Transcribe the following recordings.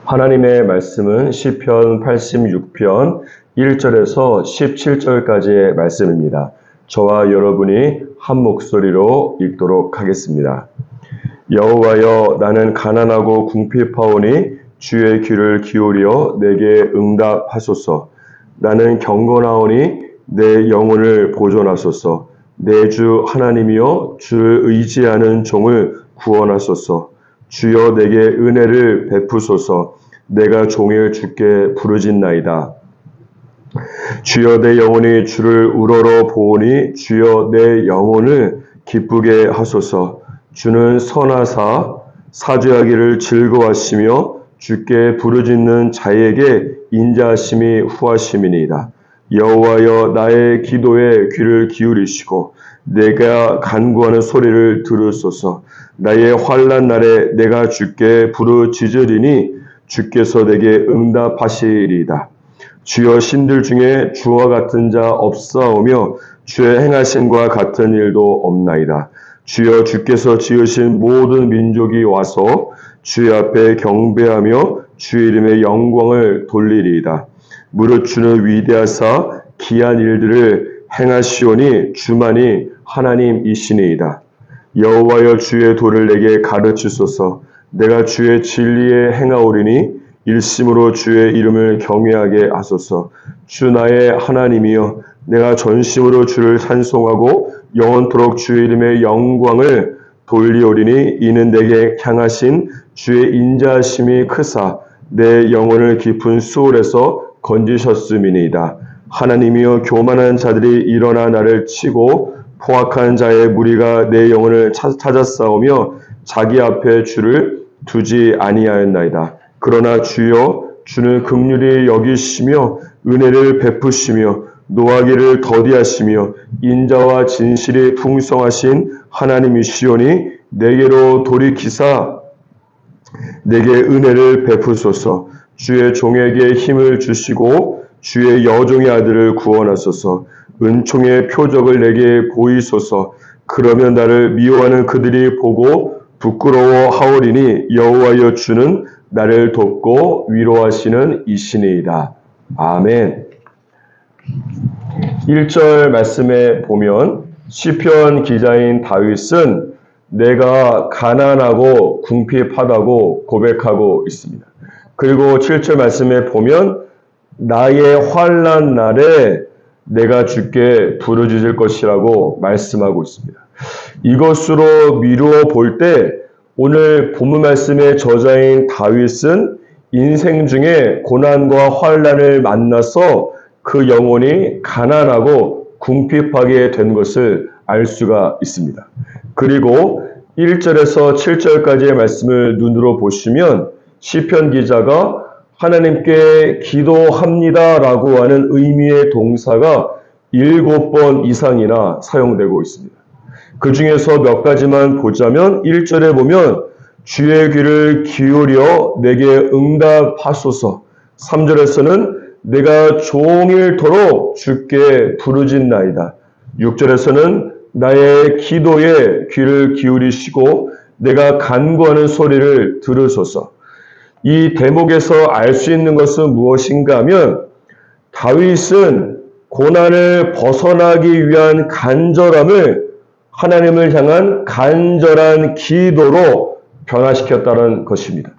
하나님의 말씀은 시편 86편 1절에서 17절까지의 말씀입니다. 저와 여러분이 한 목소리로 읽도록 하겠습니다. 여호와여, 나는 가난하고 궁핍하오니 주의 귀를 기울여 내게 응답하소서. 나는 경건하오니 내 영혼을 보존하소서. 내 주 하나님이여, 주를 의지하는 종을 구원하소서. 주여, 내게 은혜를 베푸소서. 내가 종일 주께 부르짖나이다. 주여, 내 영혼이 주를 우러러 보오니 주여, 내 영혼을 기쁘게 하소서. 주는 선하사 사죄하기를 즐거워하시며 주께 부르짖는 자에게 인자하심이 후하심이니이다. 여호와여, 나의 기도에 귀를 기울이시고 내가 간구하는 소리를 들으소서. 나의 환난 날에 내가 주께 부르짖으리니 주께서 내게 응답하시리이다. 주여, 신들 중에 주와 같은 자 없사오며 주의 행하심과 같은 일도 없나이다. 주여, 주께서 지으신 모든 민족이 와서 주의 앞에 경배하며 주의 이름의 영광을 돌리리이다. 무릇 주는 위대하사 기한 일들을 행하시오니 주만이 하나님이시니이다. 여호와여, 주의 도를 내게 가르치소서. 내가 주의 진리에 행하오리니 일심으로 주의 이름을 경외하게 하소서. 주 나의 하나님이여, 내가 전심으로 주를 찬송하고 영원토록 주의 이름의 영광을 돌리오리니 이는 내게 향하신 주의 인자하심이 크사 내 영혼을 깊은 수월에서 건지셨음이니이다. 하나님이여, 교만한 자들이 일어나 나를 치고 포악한 자의 무리가 내 영혼을 찾아싸우며 자기 앞에 주를 두지 아니하였나이다. 그러나 주여, 주는 긍휼히 여기시며 은혜를 베푸시며 노하기를 더디하시며 인자와 진실이 풍성하신 하나님이시오니 내게로 돌이키사 내게 은혜를 베푸소서. 주의 종에게 힘을 주시고 주의 여종의 아들을 구원하소서. 은총의 표적을 내게 보이소서. 그러면 나를 미워하는 그들이 보고 부끄러워하오리니 여호와여, 주는 나를 돕고 위로하시는 이시니이다. 아멘. 1절 말씀에 보면 시편 기자인 다윗은 내가 가난하고 궁핍하다고 고백하고 있습니다. 그리고 7절 말씀에 보면 나의 환난 날에 내가 주께 부르짖을 것이라고 말씀하고 있습니다. 이것으로 미루어 볼 때 오늘 본문 말씀의 저자인 다윗은 인생 중에 고난과 환난을 만나서 그 영혼이 가난하고 궁핍하게 된 것을 알 수가 있습니다. 그리고 1절에서 7절까지의 말씀을 눈으로 보시면 시편 기자가 하나님께 기도합니다라고 하는 의미의 동사가 7번 이상이나 사용되고 있습니다. 그 중에서 몇 가지만 보자면 1절에 보면 주의 귀를 기울여 내게 응답하소서. 3절에서는 내가 종일토록 주께 부르짖나이다. 6절에서는 나의 기도에 귀를 기울이시고 내가 간구하는 소리를 들으소서. 이 대목에서 알 수 있는 것은 무엇인가 하면 다윗은 고난을 벗어나기 위한 간절함을 하나님을 향한 간절한 기도로 변화시켰다는 것입니다.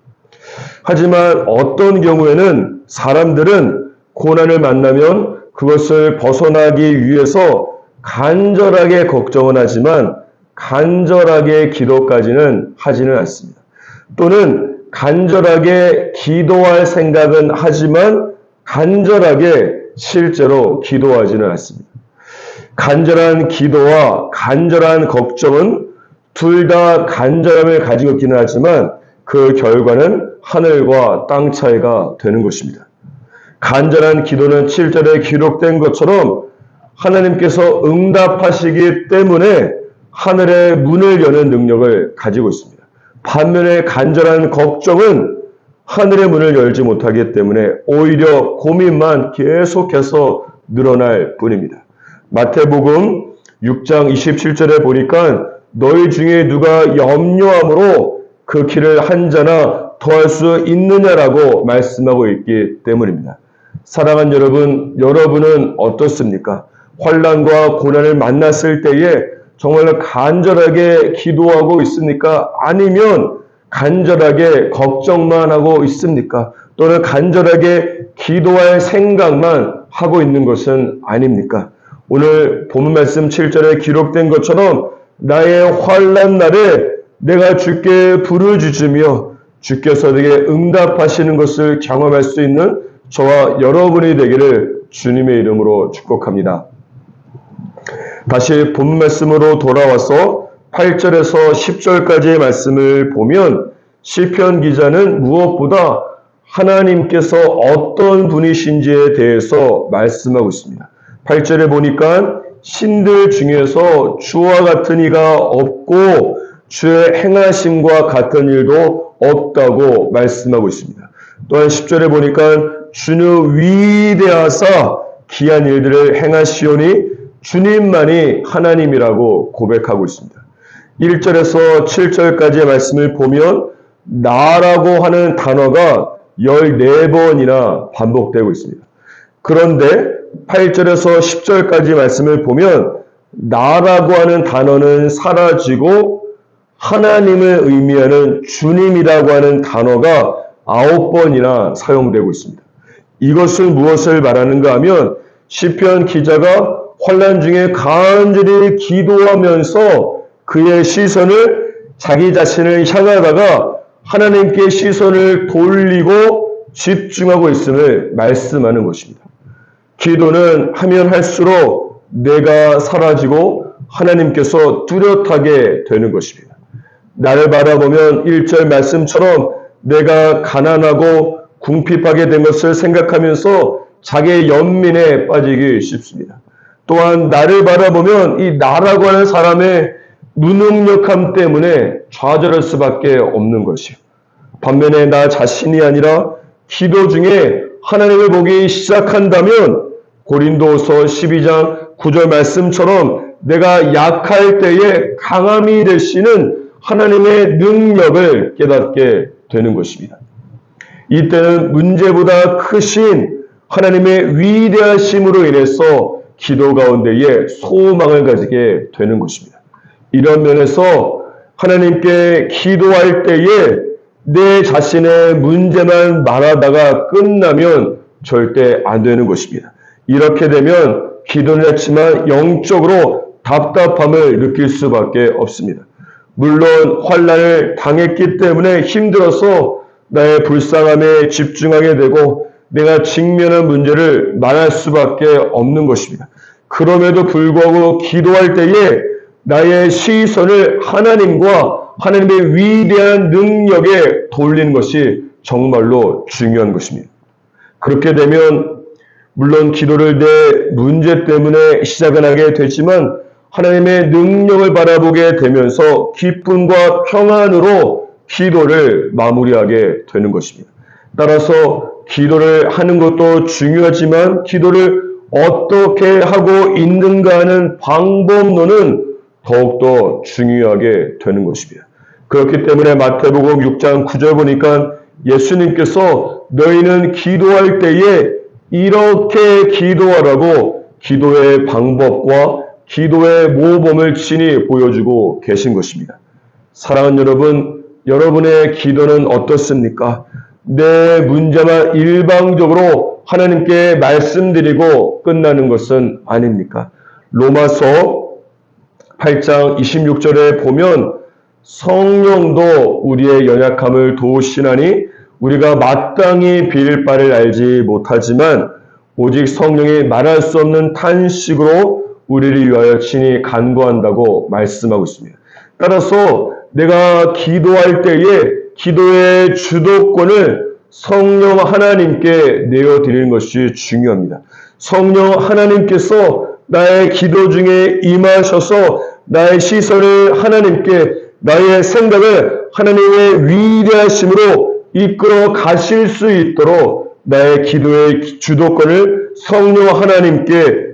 하지만 어떤 경우에는 사람들은 고난을 만나면 그것을 벗어나기 위해서 간절하게 걱정은 하지만 간절하게 기도까지는 하지는 않습니다. 또는 간절하게 기도할 생각은 하지만 간절하게 실제로 기도하지는 않습니다. 간절한 기도와 간절한 걱정은 둘 다 간절함을 가지고 있기는 하지만 그 결과는 하늘과 땅 차이가 되는 것입니다. 간절한 기도는 7절에 기록된 것처럼 하나님께서 응답하시기 때문에 하늘의 문을 여는 능력을 가지고 있습니다. 반면에 간절한 걱정은 하늘의 문을 열지 못하기 때문에 오히려 고민만 계속해서 늘어날 뿐입니다. 마태복음 6장 27절에 보니까 너희 중에 누가 염려함으로 그 길을 한 자나 더할 수 있느냐라고 말씀하고 있기 때문입니다. 사랑하는 여러분, 여러분은 어떻습니까? 환난과 고난을 만났을 때에 정말로 간절하게 기도하고 있습니까? 아니면 간절하게 걱정만 하고 있습니까? 또는 간절하게 기도할 생각만 하고 있는 것은 아닙니까? 오늘 본문 말씀 7절에 기록된 것처럼 나의 환난 날에 내가 주께 부르짖으며 주께서 내게 응답하시는 것을 경험할 수 있는 저와 여러분이 되기를 주님의 이름으로 축복합니다. 다시 본문 말씀으로 돌아와서 8절에서 10절까지의 말씀을 보면 시편 기자는 무엇보다 하나님께서 어떤 분이신지에 대해서 말씀하고 있습니다. 8절에 보니까 신들 중에서 주와 같은 이가 없고 주의 행하심과 같은 일도 없다고 말씀하고 있습니다. 또한 10절에 보니까 주는 위대하사 기한 일들을 행하시오니 주님만이 하나님이라고 고백하고 있습니다. 1절에서 7절까지의 말씀을 보면 나라고 하는 단어가 14번이나 반복되고 있습니다. 그런데 8절에서 10절까지 말씀을 보면 나라고 하는 단어는 사라지고 하나님을 의미하는 주님이라고 하는 단어가 9번이나 사용되고 있습니다. 이것은 무엇을 말하는가 하면 시편 기자가 환난 중에 간절히 기도하면서 그의 시선을 자기 자신을 향하다가 하나님께 시선을 돌리고 집중하고 있음을 말씀하는 것입니다. 기도는 하면 할수록 내가 사라지고 하나님께서 뚜렷하게 되는 것입니다. 나를 바라보면 1절 말씀처럼 내가 가난하고 궁핍하게 된 것을 생각하면서 자기의 연민에 빠지기 쉽습니다. 또한 나를 바라보면 이 나라고 하는 사람의 무능력함 때문에 좌절할 수밖에 없는 것이요. 반면에 나 자신이 아니라 기도 중에 하나님을 보기 시작한다면 고린도서 12장 9절 말씀처럼 내가 약할 때에 강함이 되시는 하나님의 능력을 깨닫게 되는 것입니다. 이때는 문제보다 크신 하나님의 위대하심으로 인해서 기도 가운데에 소망을 가지게 되는 것입니다. 이런 면에서 하나님께 기도할 때에 내 자신의 문제만 말하다가 끝나면 절대 안 되는 것입니다. 이렇게 되면 기도는 했지만 영적으로 답답함을 느낄 수밖에 없습니다. 물론 환난을 당했기 때문에 힘들어서 나의 불쌍함에 집중하게 되고 내가 직면한 문제를 말할 수밖에 없는 것입니다. 그럼에도 불구하고 기도할 때에 나의 시선을 하나님과 하나님의 위대한 능력에 돌리는 것이 정말로 중요한 것입니다. 그렇게 되면 물론 기도를 내 문제 때문에 시작은 하게 되지만 하나님의 능력을 바라보게 되면서 기쁨과 평안으로 기도를 마무리하게 되는 것입니다. 따라서 기도를 하는 것도 중요하지만 기도를 어떻게 하고 있는가 하는 방법론은 더욱더 중요하게 되는 것입니다. 그렇기 때문에 마태복음 6장 9절 보니까 예수님께서 너희는 기도할 때에 이렇게 기도하라고 기도의 방법과 기도의 모범을 친히 보여주고 계신 것입니다. 사랑하는 여러분, 여러분의 기도는 어떻습니까? 내 문제만 일방적으로 하나님께 말씀드리고 끝나는 것은 아닙니까? 로마서 8장 26절에 보면 성령도 우리의 연약함을 도우시나니 우리가 마땅히 빌 바를 알지 못하지만 오직 성령이 말할 수 없는 탄식으로 우리를 위하여 친히 간구한다고 말씀하고 있습니다. 따라서 내가 기도할 때에 기도의 주도권을 성령 하나님께 내어드리는 것이 중요합니다. 성령 하나님께서 나의 기도 중에 임하셔서 나의 시선을 하나님께, 나의 생각을 하나님의 위대하심으로 이끌어 가실 수 있도록 나의 기도의 주도권을 성령 하나님께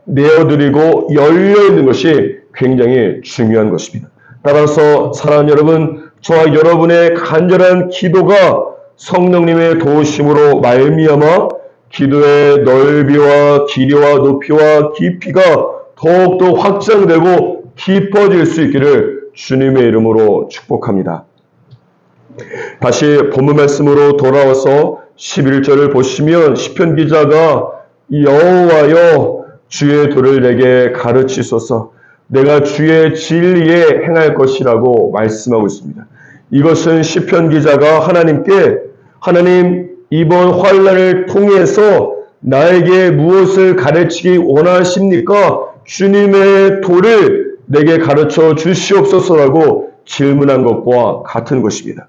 내어드리고 열려있는 것이 굉장히 중요한 것입니다. 따라서 사랑하는 여러분, 저와 여러분의 간절한 기도가 성령님의 도우심으로 말미암아 기도의 넓이와 길이와 높이와 깊이가 더욱더 확장되고 깊어질 수 있기를 주님의 이름으로 축복합니다. 다시 본문 말씀으로 돌아와서 11절을 보시면 시편 기자가 여호와여 주의 도를 내게 가르치소서 내가 주의 진리에 행할 것이라고 말씀하고 있습니다. 이것은 시편 기자가 하나님께 하나님 이번 환난을 통해서 나에게 무엇을 가르치기 원하십니까? 주님의 도를 내게 가르쳐 주시옵소서라고 질문한 것과 같은 것입니다.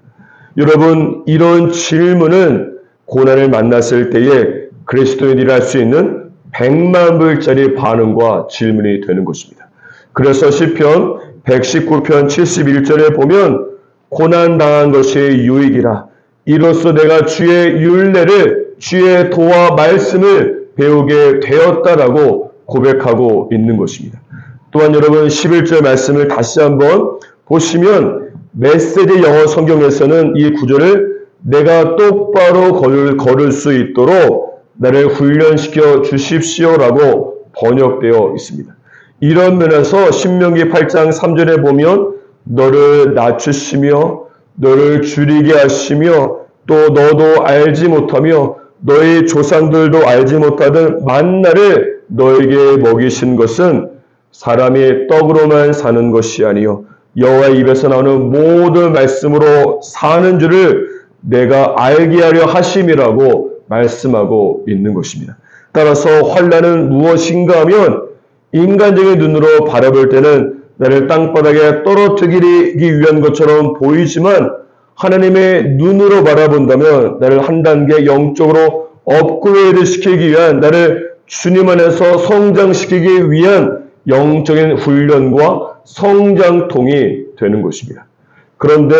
여러분, 이런 질문은 고난을 만났을 때에 그리스도인들이 할 수 있는 100만 불짜리 반응과 질문이 되는 것입니다. 그래서 시편 119편 71절에 보면 고난당한 것이 유익이라 이로써 내가 주의 율례를 주의 도와 말씀을 배우게 되었다라고 고백하고 있는 것입니다. 또한 여러분 11절 말씀을 다시 한번 보시면 메시지 영어 성경에서는 이 구절을 내가 똑바로 걸을 수 있도록 나를 훈련시켜 주십시오라고 번역되어 있습니다. 이런 면에서 신명기 8장 3절에 보면 너를 낮추시며 너를 줄이게 하시며 또 너도 알지 못하며 너희 조상들도 알지 못하던 만나를 너에게 먹이신 것은 사람이 떡으로만 사는 것이 아니요 여호와의 입에서 나오는 모든 말씀으로 사는 줄을 내가 알게 하려 하심이라고 말씀하고 있는 것입니다. 따라서 환난은 무엇인가 하면 인간적인 눈으로 바라볼 때는 나를 땅바닥에 떨어뜨리기 위한 것처럼 보이지만 하나님의 눈으로 바라본다면 나를 한 단계 영적으로 업그레이드 시키기 위한 나를 주님 안에서 성장시키기 위한 영적인 훈련과 성장통이 되는 것입니다. 그런데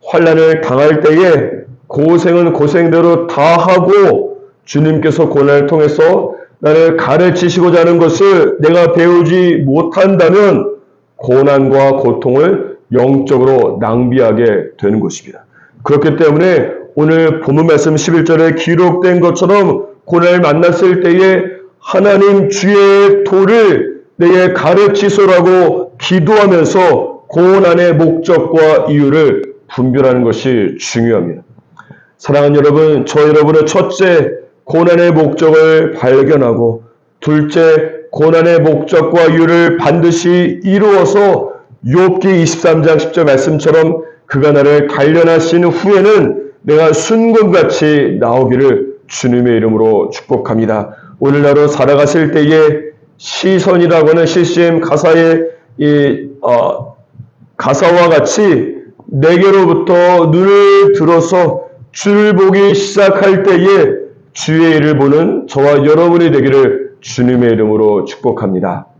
환난을 당할 때에 고생은 고생대로 다 하고 주님께서 고난을 통해서 나를 가르치시고자 하는 것을 내가 배우지 못한다면 고난과 고통을 영적으로 낭비하게 되는 것입니다. 그렇기 때문에 오늘 본문 말씀 11절에 기록된 것처럼 고난을 만났을 때에 하나님 주의 도를 내게 가르치소라고 기도하면서 고난의 목적과 이유를 분별하는 것이 중요합니다. 사랑하는 여러분, 저 여러분은 첫째, 고난의 목적을 발견하고 둘째, 고난의 목적과 이유를 반드시 이루어서 욥기 23장 10절 말씀처럼 그가 나를 단련하신 후에는 내가 순금같이 나오기를 주님의 이름으로 축복합니다. 오늘날로 살아가실 때에 시선이라고 하는 CCM 가사의 가사와 같이 내게로부터 눈을 들어서 주를 보기 시작할 때에 주의 일을 보는 저와 여러분이 되기를 주님의 이름으로 축복합니다.